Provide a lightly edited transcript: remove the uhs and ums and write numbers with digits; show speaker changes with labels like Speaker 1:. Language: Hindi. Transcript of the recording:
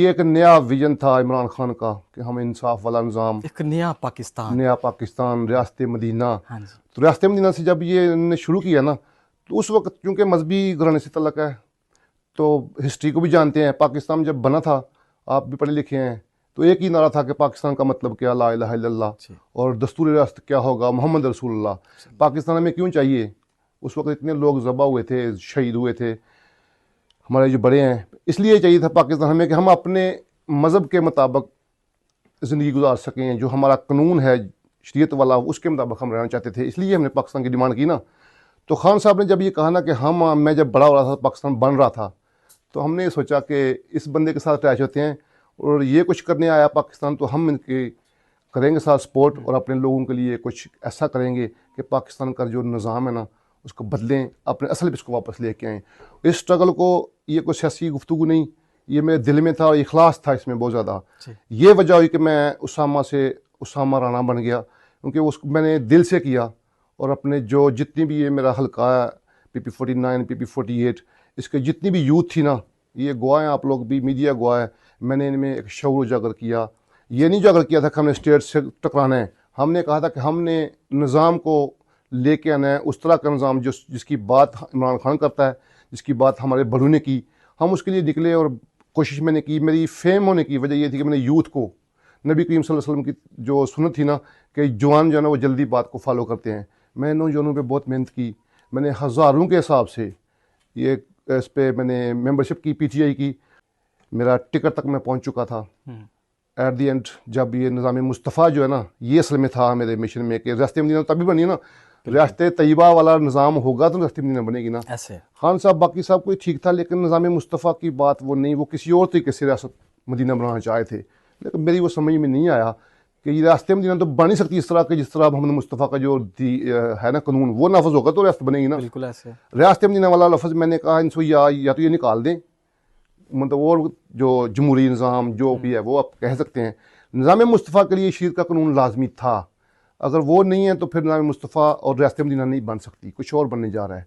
Speaker 1: ये एक नया विजन था इमरान खान का कि हम इंसाफ वाला निज़ाम,
Speaker 2: एक नया पाकिस्तान,
Speaker 1: रियासत मदीना।
Speaker 2: हाँ जी।
Speaker 1: तो रियासत मदीना से जब ये इन्होंने शुरू किया ना, तो उस वक्त क्योंकि मजहबी घराने से तल्लक है, तो हिस्ट्री को भी जानते हैं। पाकिस्तान जब बना था, आप भी पढ़े लिखे हैं, तो एक ही नारा था कि पाकिस्तान का मतलब क्या, ला इलाहा इल्लल्लाह,
Speaker 2: जी।
Speaker 1: और दस्तूर रियासत क्या होगा, मोहम्मद रसूलुल्लाह। पाकिस्तान हमें क्यों चाहिए? उस वक्त इतने लोग ज़बा हुए थे, शहीद हुए थे, हमारे जो बड़े हैं, इसलिए चाहिए था पाकिस्तान हमें कि हम अपने मज़हब के मुताबिक ज़िंदगी गुजार सकें। जो हमारा कानून है शरीयत वाला, उसके मुताबिक हम रहना चाहते थे, इसलिए हमने पाकिस्तान की डिमांड की ना। तो खान साहब ने जब ये कहा ना कि मैं जब बड़ा हो रहा था, पाकिस्तान बन रहा था, तो हमने सोचा कि इस बंदे के साथ अटैच होते हैं और ये कुछ करने आया पाकिस्तान, तो हम इनके करेंगे साथ सपोर्ट और अपने लोगों के लिए कुछ ऐसा करेंगे कि पाकिस्तान का जो निज़ाम है ना, उसको बदलें, अपने असल पे इसको वापस लेके आएँ। इस स्ट्रगल को, ये कोई सियासी गुफ्तगू नहीं, ये मेरे दिल में था और इखलास था इसमें बहुत ज़्यादा। ये वजह हुई कि मैं उसामा से उसामा राना बन गया, क्योंकि उसको मैंने दिल से किया। और अपने जो जितनी भी ये मेरा हल्का है, PP49, PP48, इसके जितनी भी यूथ थी ना, ये गवाह हैं, आप लोग भी, मीडिया गवाह है, मैंने इनमें एक शऊर उजागर किया। ये नहीं उजागर किया था कि हमने स्टेट से टकराना है, हमने कहा था कि हमने निज़ाम को लेके आना है, उस तरह का निज़ाम जिसकी बात इमरान खान करता है, जिसकी बात हमारे बड़ों ने की, हम उसके लिए निकले। और कोशिश मैंने की। मेरी फेम होने की वजह ये थी कि मैंने यूथ को, नबी करीम सल्लल्लाहु अलैहि वसल्लम की जो सुन्नत थी ना कि जवान जो है ना वो जल्दी बात को फॉलो करते हैं, मैंने नौजवानों पे बहुत मेहनत की। मैंने हज़ारों के हिसाब से ये इस पर मैंने मेंबरशिप की, PTI की, मेरा टिकट तक मैं पहुंच चुका था। एट दी एंड जब ये निज़ाम मुस्तफ़ा जो है ना, ये असल में था मेरे मिशन में कि रियासत मदीना तभी बनी ना, रियासत तैयबा वाला निज़ाम होगा तो रियासत मदीना बनेगी ना।
Speaker 2: ऐसे
Speaker 1: खान साहब बाकी सब कुछ ठीक था, लेकिन निज़ाम मुस्तफ़ा की बात वो नहीं, वो किसी और तरीके से रियासत मदीना बनाना चाहे थे, लेकिन मेरी वो समझ में नहीं आया कि ये रियासत मदीना तो बन नहीं सकती इस तरह के, जिस तरह मोहम्मद मुस्तफ़ा का जो है ना कानून, वो नाफज होगा तो रियासत बनेगी ना।
Speaker 2: बिल्कुल ऐसे
Speaker 1: रियासत मदीना वाला लफ्ज़ मैंने कहा इनसे, या तो ये निकाल दें, मतलब और जो जमहूरी निज़ाम जो भी है वो आप कह सकते हैं। निज़ाम मुस्तफ़ा के लिए शरीयत का कानून लाजमी था, अगर वो नहीं है तो फिर निज़ाम मुस्तफ़ा और रियासत मदीना नहीं बन सकती, कुछ और बनने जा रहा है।